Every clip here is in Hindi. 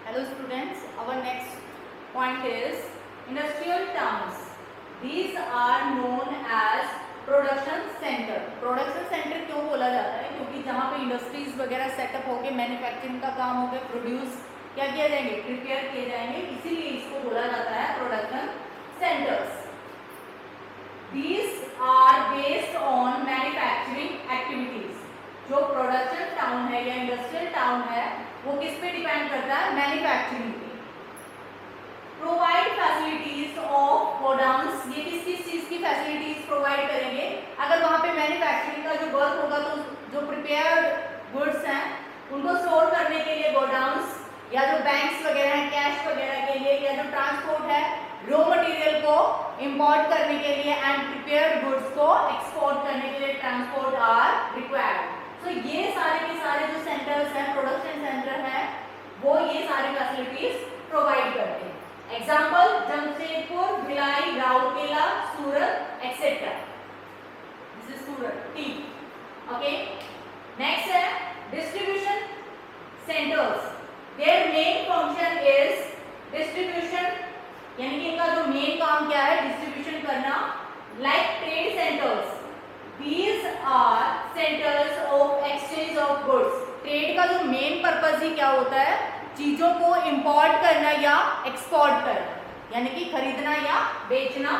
Hello students, our next point is industrial towns. These are known as production centre. Production centre क्यों बोला जाता है? क्योंकि जहाँ पे इंडस्ट्रीज वगैरह सेटअप होके मैन्युफैक्चरिंग का काम होके प्रोड्यूस क्या किया जाएंगे, प्रिपेयर किए जाएंगे, इसीलिए इसको बोला जाता है production centres. These are based on manufacturing activities. जो प्रोडक्शन टाउन है या इंडस्ट्रियल टाउन है वो किस पे डिपेंड करता है? मैन्युफैक्चरिंग पे. Provide facilities of godowns. ये किस किस चीज की फैसिलिटीज प्रोवाइड करेंगे? अगर वहां पे मैन्युफैक्चरिंग का जो वर्क होगा तो जो प्रिपेयर्ड गुड्स हैं उनको स्टोर करने के लिए गोडाउन्स, या जो बैंक्स वगैरह हैं कैश वगैरह के लिए, या जो ट्रांसपोर्ट है रॉ मटेरियल को इंपोर्ट करने के लिए एंड प्रिपेयर्ड गुड्स को एक्सपोर्ट करने के लिए ट्रांसपोर्ट आर रिक्वायर्ड. तो ये सारे के सारे जो सेंटर्स हैं, प्रोडक्शन सेंटर हैं, वो ये सारी फैसिलिटीज प्रोवाइड करते हैं. Example Jamshedpur, Bhilai, Rourkela, Surat etcetera. This is Surat T. Okay, next है distribution centres. Their main function is distribution, यानी कि इनका जो मेन काम क्या है? डिस्ट्रीब्यूशन करना. Like trade centres, these are centers of exchange of goods. Trade का जो मेन पर्पज ही क्या होता है? चीजों को इंपोर्ट करना या एक्सपोर्ट करना, यानी कि खरीदना या बेचना.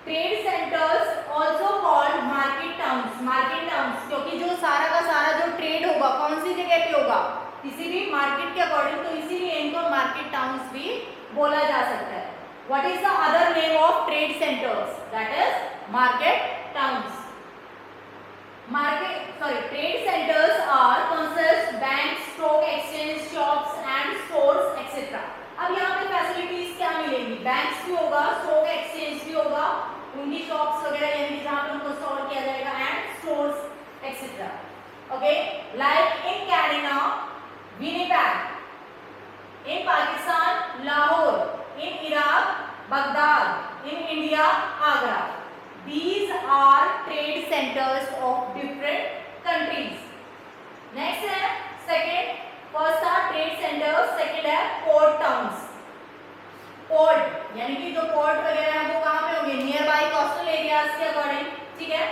Trade centres also called market towns. Market towns क्योंकि जो सारा का सारा जो ट्रेड होगा कौन सी जगह पे होगा? किसी भी मार्केट के अकॉर्डिंग, तो इसीलिए इनको मार्केट टाउन्स भी बोला जा सकता है. What is the other name of trade centers? That is market towns. Trade centers are consist banks, stock exchange, shops and stores etc. अब यहाँ पे फैसिलिटीज क्या मिलेंगी? बैंक्स भी होगा, स्टॉक एक्सचेंज भी होगा, उनकी शॉप्स वगैरह यानी जहाँ पे उनको स्टोर किया जाएगा, and stores etcetera. Okay, like in Canada Winnipeg, in Pakistan Lahore, in Iraq Baghdad, in India Agra. These are trade centers of different countries. Next है second, first are trade centers, second है port towns. Port यानी कि जो port वगैरह है वो कहाँ पे होंगे? Nearby coastal areas के according, ठीक है.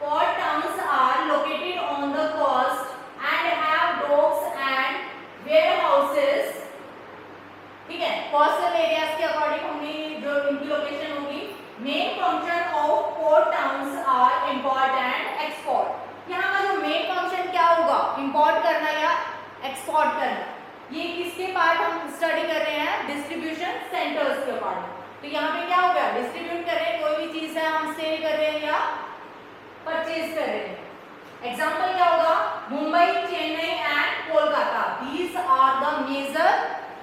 Port towns are located on the coast and have docks and warehouses. ठीक है, कोस्टल एरियाज के अकॉर्डिंग होंगी जो इनकी लोकेशन होगी. Main function of port towns are import and export. यहाँ का जो मेन फंक्शन क्या होगा? इंपोर्ट करना या एक्सपोर्ट करना. ये किसके पार्ट हम स्टडी कर रहे हैं? डिस्ट्रीब्यूशन सेंटर्स के पार्ट. तो यहाँ पे क्या होगा? डिस्ट्रीब्यूट कर रहे हैं, कोई भी चीज है हम सेल कर रहे हैं या परचेज कर रहे हैं. एग्जाम्पल क्या होगा? Mumbai, Chennai and Kolkata. These are the major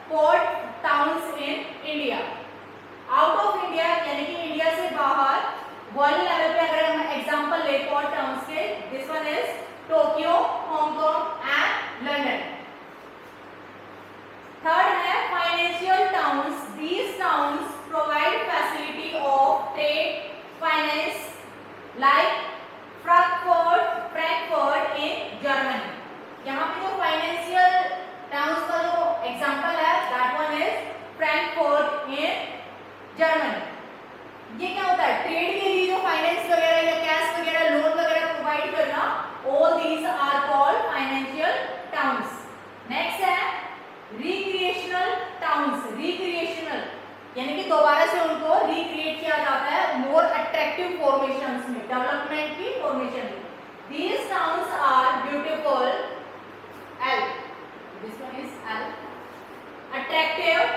port towns in India. Out of India यानी कि इंडिया से बाहर वर्ल्ड लेवल पे अगर हम एग्जांपल ले पोर्ट टाउन्स के, this one is Tokyo, Hong Kong and London. Third है financial towns. These towns provide facility of trade finance like Frankfurt in Germany. यहाँ पे जो फाइनेंशियल टाउन्स का जो एग्जांपल है that one is Frankfurt in Germany. ये क्या होता है? ट्रेड के लिए जो फाइनेंस वगैरह या कैश वगैरह लोन वगैरह प्रोवाइड करना, all these are called financial towns. Next है रिक्रिएशनल टाउन्स. रिक्रिएशनल यानी कि दोबारा से उनको रिक्रिएट किया जाता है मोर अट्रैक्टिव फॉर्मेशंस में, डेवलपमेंट की फॉर्मेशन में. दीज टाउन्स आर ब्यूटीफुल, एल this one is L, attractive,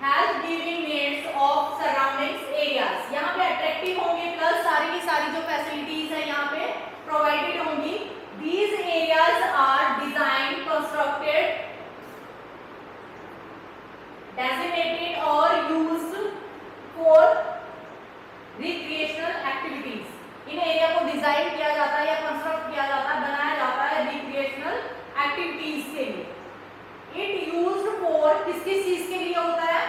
health giving needs of surroundings areas. यहाँ पे attractive होंगे प्लस सारी की सारी जो फैसिलिटीज है यहाँ पे प्रोवाइडेड होंगी. These areas are designed, constructed, designated or used for recreational activities. In area को डिजाइन किया जाता है या कंस्ट्रक्ट किया जाता है, बनाया जाता है रिक्रिएशनल एक्टिविटीज के लिए. इट यूज्ड फॉर किस किस चीज के लिए होता है?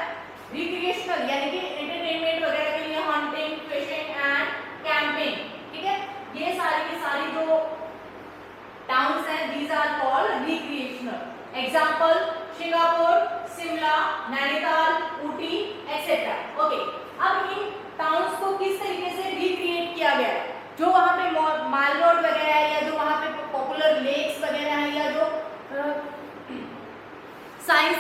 रिक्रिएशनल यानी कि एंटरटेनमेंट वगैरह के लिए, हंटिंग, फिशिंग एंड कैंपिंग. ठीक है, ये सारी की सारी जो towns and these are called recreation. Example Singapore, Shimla, Nainital, Ooty etcetera. Okay, अब इन टाउन्स को किस तरीके से रिक्रिएट किया गया है? जो वहाँ पे माल रोड वगैरह है या जो वहाँ पे पॉपुलर लेक्स वगैरह है या जो साइंस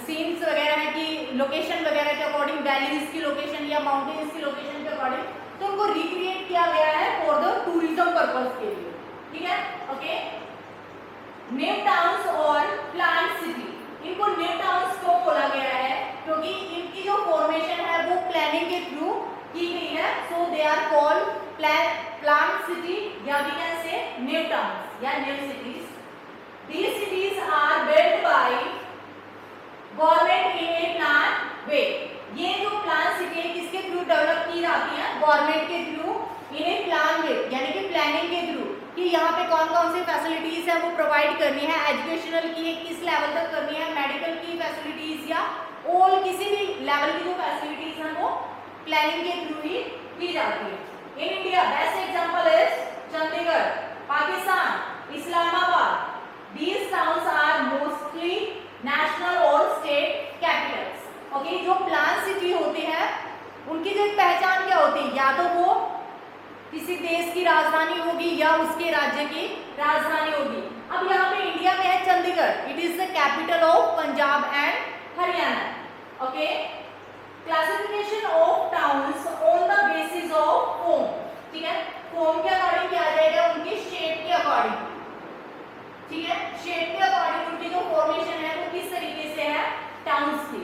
सीन्स वगैरह है कि लोकेशन वगैरह के अकॉर्डिंग, वैलीज की लोकेशन या माउंटेन्स की लोकेशन के अकॉर्डिंग, तो उनको रिक्रिएट किया गया है फॉर द टूरिज्म पर्पस के लिए। ठीक है, ओके। न्यू टाउन्स और प्लांट सिटी, इनको न्यू टाउन्स क्यों बोला गया है? क्योंकि इनकी जो फॉर्मेशन है वो प्लानिंग के थ्रू की गई है, so they are called plant city या we can say new towns या new cities. These cities are built by government in a planned way। ये जो प्लान सिटी है किसके थ्रू डेवलप की जाती है? गवर्नमेंट के थ्रू, इन ए प्लान वे, यानी कि प्लानिंग के थ्रू, कि यहाँ पे कौन कौन सी फैसिलिटीज है वो प्रोवाइड करनी है, एजुकेशनल की किस लेवल तक करनी है, मेडिकल की फैसिलिटीज या ऑल किसी भी लेवल की जो फैसिलिटीज है वो प्लानिंग के थ्रू ही की जाती है। In India best example is Chandigarh, Pakistan Islamabad. These towns are mostly national और state capitals। ओके, जो प्लान सिटी होते हैं उनकी जो एक पहचान क्या होती है? या तो वो किसी देश की राजधानी होगी या उसके राज्य की राजधानी होगी। अब यहाँ पे इंडिया में है Chandigarh, it is the capital of Punjab and Haryana. Okay, classification of towns on the basis of form. ठीक है, फॉर्म के अकॉर्डिंग किया जाएगा, उनकी शेप के अकॉर्डिंग। ठीक है, शेप के अकॉर्डिंग उनकी जो फॉर्मेशन है वो किस तरीके से है टाउन्स की।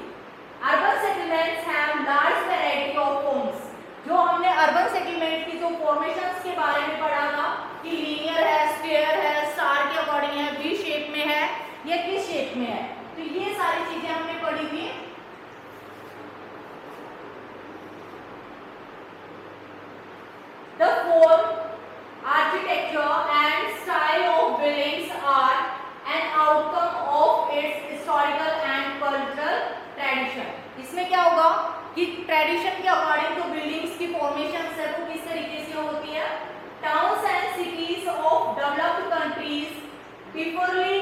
Urban settlements have large variety of forms. जो हमने अर्बन सेटलमेंट की जो फॉर्मेशंस के बारे में पढ़ा था कि लीनियर है, स्क्वायर है, स्टार के अकॉर्डिंग है, वी शेप में है या किस शेप में है, तो ये सारी चीजें हमने पढ़ी थी। The form, architecture and style of buildings are an outcome of its historical and cultural tradition। इसमें क्या होगा कि ट्रेडिशन के अकॉर्डिंग जो बिल्डिंग्स की फॉर्मेशंस है वो किस तरीके से होती है। Towns and cities of developed countries differently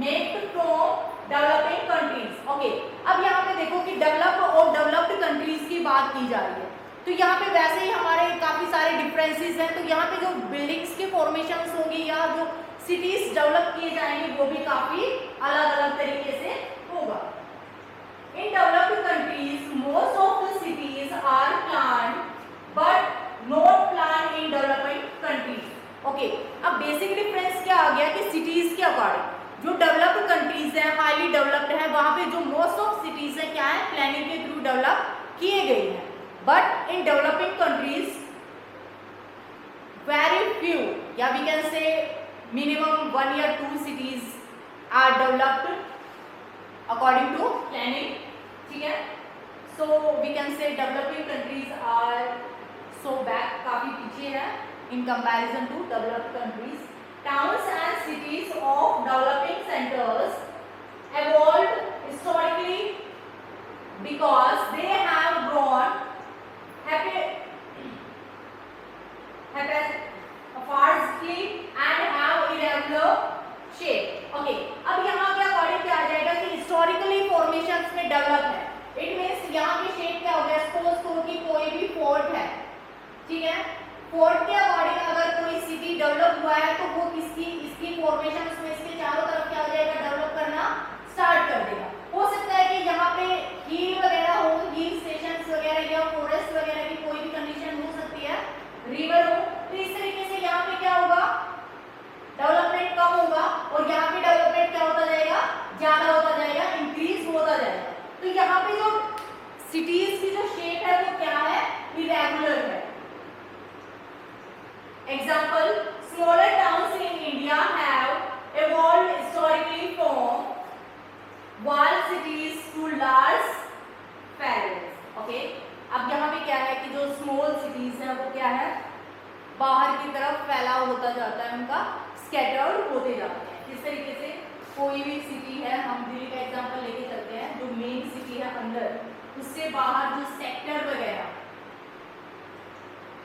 made from developing countries. Okay, अब यहाँ पे देखो कि डेवलप्ड और डेवलप्ड कंट्रीज की बात की जा रही है, तो यहाँ पे वैसे ही हमारे काफी सारे डिफरेंसेस हैं। तो यहाँ पे जो बिल्डिंग्स की फॉर्मेशंस होगी या जो सिटीज डेवलप किए जाएंगे वो भी काफी अलग अलग तरीके से होगा। In developed countries most of the cities are planned but not planned in developing countries. Okay, अब बेसिक डिफरेंस क्या आ गया कि सिटीज के अकॉर्डिंग जो डेवलप्ड कंट्रीज है, हाईली डेवलप्ड है, वहां पे जो मोस्ट ऑफ सिटीज है क्या है, प्लानिंग के थ्रू डेवलप किए गए हैं। But in developing countries, very few, yeah, we can say minimum 1 or 2 cities are developed according to planning. ठीक है, so we can say developing countries are so back, काफी पीछे है in comparison to developed countries. Towns and cities of developing centers evolved historically because they have grown haphazardly and have irregular shape। Okay, अब यहाँ के अकॉर्डिंग क्या आ जाएगा कि हिस्टोरिकली फॉर्मेशंस में डेवलप है, इट मींस यहाँ की शेप क्या हो गया, सपोज करो कि कोई भी फोर्ट है। ठीक है, फोर्ट के अकॉर्डिंग अगर कोई सिटी डेवलप हुआ है तो वो किसकी इसकी फॉर्मेशंस में इसके चारों तरफ क्या हो जाएगा, डेवलप करना स्टार्ट कर देगा। हो सकता है कि यहाँ पे हिल वगैरह हो, हिल स्टेशंस वगैरह या फॉरेस्ट वगैरह की कोई भी कंडीशन हो सकती है, रिवर हो, तो इस तरीके से यहाँ पे क्या होगा, डेवलपमेंट कम होगा और यहाँ पे डेवलपमेंट क्या होता जाएगा, ज्यादा होता जाएगा, इंक्रीज होता जाएगा। तो यहाँ पे जो सिटीज की जो शेप है वो क्या है, इरेगुलर है। Example, smaller towns in India have evolved historically from wall cities to large palaces। Okay, अब यहाँ पे क्या है कि जो स्मॉल सिटीज हैं वो क्या है, बाहर की तरफ फैलाव होता जाता है, उनका स्कैटर्ड होते जाते हैं। किस तरीके से, कोई भी सिटी है, हम दिल्ली का एग्जांपल लेके चलते हैं, जो मेन सिटी है अंदर, उससे बाहर जो सेक्टर वगैरह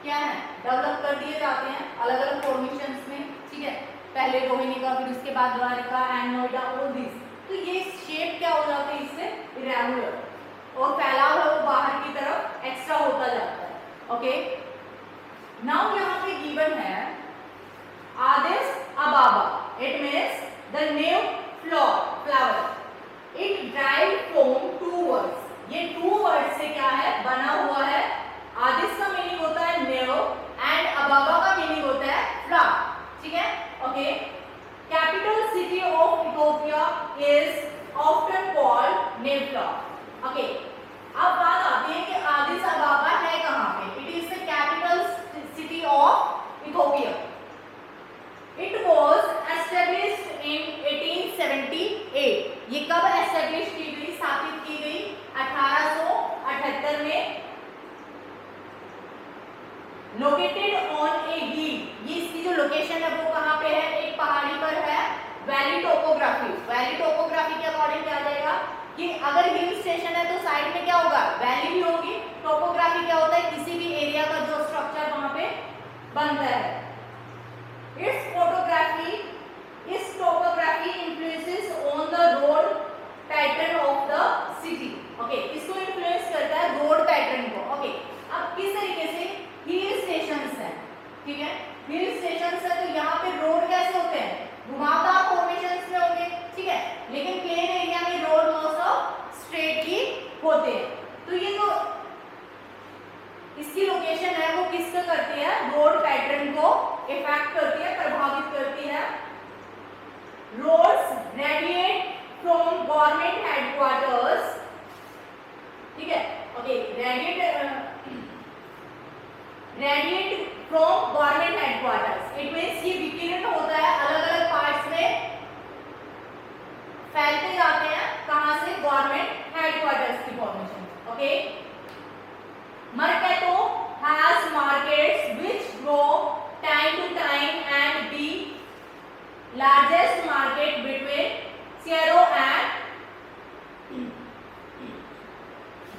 क्या है, डेवलप कर दिए जाते हैं अलग अलग फॉर्मेशंस में। ठीक है, पहले रोहिणी का, फिर उसके बाद Dwarka and Noida, all this. तो ये शेप क्या हो जाते हैं इससे, इरेगुलर, और फैलाव है वो बाहर की तरफ एक्स्ट्रा होता जाता है। ओके, नाउ यहाँ पे गिवन है Addis Ababa, it means the new flower, it derived from two words, ये two words से क्या है बना हुआ है। आदिस का मीनिंग होता है न्यू एंड अबाबा का मीनिंग होता है फ्लावर, ठीक है। Okay, capital city of Ethiopia is often called new flower. Okay, अब बात आती है कि आदिस अबाबा है कहाँ पे। It is the capital city of Ethiopia. It was established in 1878. ये कब एस्टेब्लिश की गई, स्थापित की गई 1878 में। Located on a hill, ये इसकी जो लोकेशन है वो कहाँ पे है, एक पहाड़ी पर है। वैली टोपोग्राफी, वैली टोपोग्राफी के अकॉर्डिंग क्या आ जाएगा कि अगर हिल स्टेशन है तो साइड में क्या होगा, वैली भी होगी। टोपोग्राफी क्या होता है, किसी भी एरिया का जो स्ट्रक्चर वहां पे बनता है। Its topography influences on the road pattern of the city. Okay, इसको influence करता है रोड पैटर्न को। Okay, अब किस तरीके से हिल स्टेशंस है, ठीक है, हिल स्टेशंस है तो यहाँ पे रोड कैसे होते हैं, घुमावदार फॉर्मेशंस में होंगे, ठीक है, लेकिन प्लेन एरिया में रोड मोस्ट ऑफ स्ट्रेट ही होते हैं। तो ये जो इसकी लोकेशन है वो किसको करती है, रोड पैटर्न को इफेक्ट करती है, प्रभावित करती है। Roads radiate from government headquarters, ठीक है। Okay, radiate from government headquarters, it means ये विकिरण होता है अलग अलग पार्ट्स में फैलते जाते हैं, कहां से, गवर्नमेंट हेडक्वार्टर्स की formation. Okay, Mercato has markets which grow time to time and the largest market between Cairo and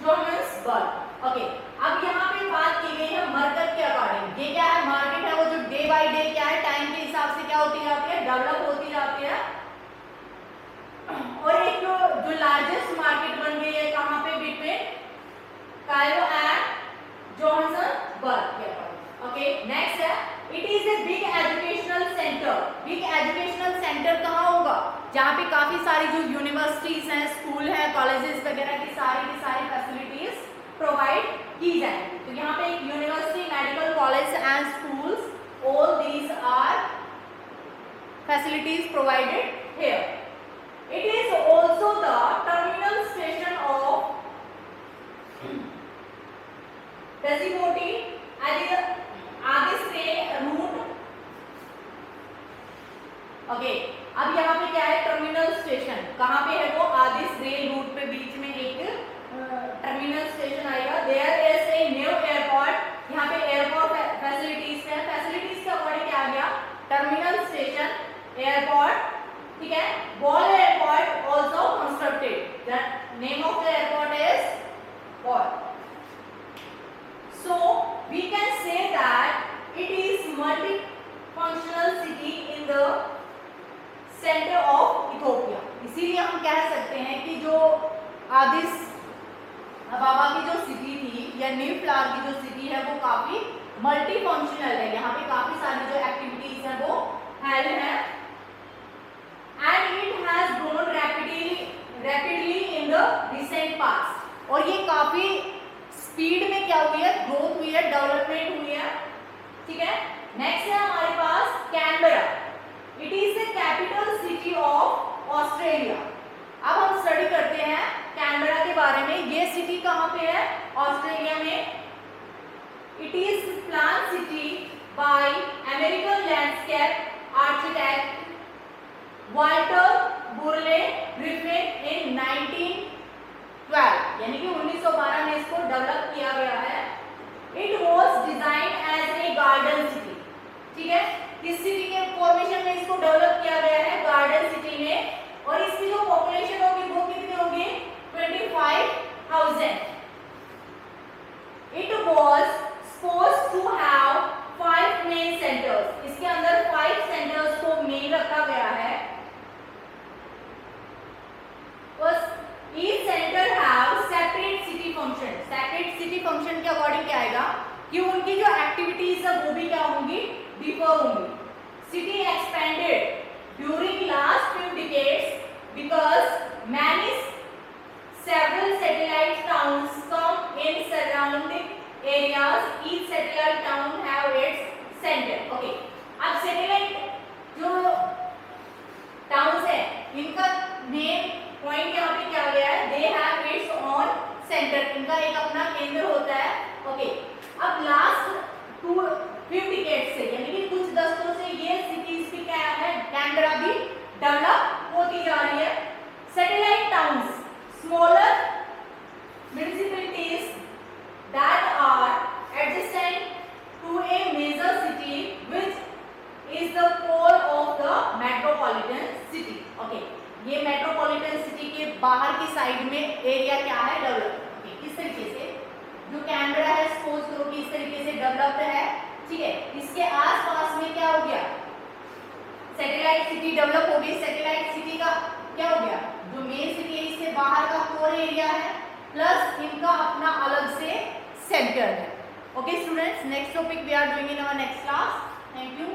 Johannesburg. Okay, अब यहाँ पे बात की गई है मार्केट के अकॉर्डिंग। ये क्या है, मार्केट है वो जो डे बाय डे क्या है, टाइम के हिसाब से क्या होती जाती है, डेवलप होती जाती है। और एक जो लार्जेस्ट मार्केट बन गई है कहाँ पे, between Cairo and Johannesburg. Okay, next है, it is a big educational centre. Big educational centre कहाँ होगा, जहाँ पे काफी सारी जो यूनिवर्सिटीज हैं, स्कूल है, कॉलेजेस वगैरह की सारी फैसिलिटीज प्रोवाइड की जाएंगी। तो यहाँ पे एक university, medical college and schools, all these are facilities provided here. It is also the terminal station of Dazipoti Addis Rail route। Okay, अब यहाँ पे क्या है, टर्मिनल स्टेशन कहाँ पे है वो, आदिस रेल रूट पे बीच में एक टर्मिनल स्टेशन आएगा। There is a new airport, यहाँ पे एयरपोर्ट फैसिलिटीज है। फैसिलिटीज के अकॉर्डिंग क्या आ गया, टर्मिनल स्टेशन, एयरपोर्ट, ठीक है। बॉल airport also constructed, the name of the airport is बॉल। So we can say that it is multifunctional city in the center of Ethiopia। इसीलिए हम कह सकते हैं कि जो आदिस अबाबा की जो सिटी थी या न्यू फ्लावर की जो सिटी है वो काफी मल्टीफंक्शनल है। यहाँ पे काफी सारी जो एक्टिविटीज हैं वो हेल्ड है। And it has grown rapidly in the recent past, और ये काफी स्पीड में क्या हुई है, ग्रोथ हुई है, डेवलपमेंट हुई है, ठीक है। नेक्स्ट है हमारे पास Canberra. It is the capital city of Australia. अब हम स्टडी करते हैं कैनबरा के बारे में। ये सिटी कहाँ पे है, ऑस्ट्रेलिया में। It is plan city by American landscape architect Walter Burley Griffin in 1912, यानी कि 1912 में इसको डेवलप किया गया है। It was design as a garden city, ठीक है। किस सिटी के फॉर्मेशन में इसको डेवलप किया गया है, गार्डन सिटी में। और इसकी जो पॉपुलेशन होगी वो कितनी होगी, 25,000। It was supposed to have 5 main centres. इसके अंदर 5 सेंटर्स को main before only. City expanded during last few decades because several satellite towns come in surrounding areas. Each satellite town have its center. Okay. अब satellite जो towns है, इनका main point यहाँ पे क्या गया है? They have its own center. इनका एक अपना केंद्र होता है. Okay. अब last few decades से, यानी कि कुछ दशकों से ये cities की क्या है? केंद्र अभी डेवलप होती जा रही है. Satellite towns, smaller municipalities that are adjacent to a major city which is the core of the metropolitan city. Okay, ये metropolitan city के बाहर की साइड में एरिया क्या है? डेवलप. Okay, इस तरीके से जो कैनबरा है, सपोज करो कि इस तरीके से डेवलप्ड है. ठीक है, इसके आसपास में क्या हो गया? सैटेलाइट सिटी डेवलप हो गई. सैटेलाइट सिटी का क्या हो गया? जो मेन सिटी है इससे बाहर का कोर एरिया है, प्लस इनका अपना अलग से सेंटर है. Okay students, next topic we are doing in our next class. Thank you.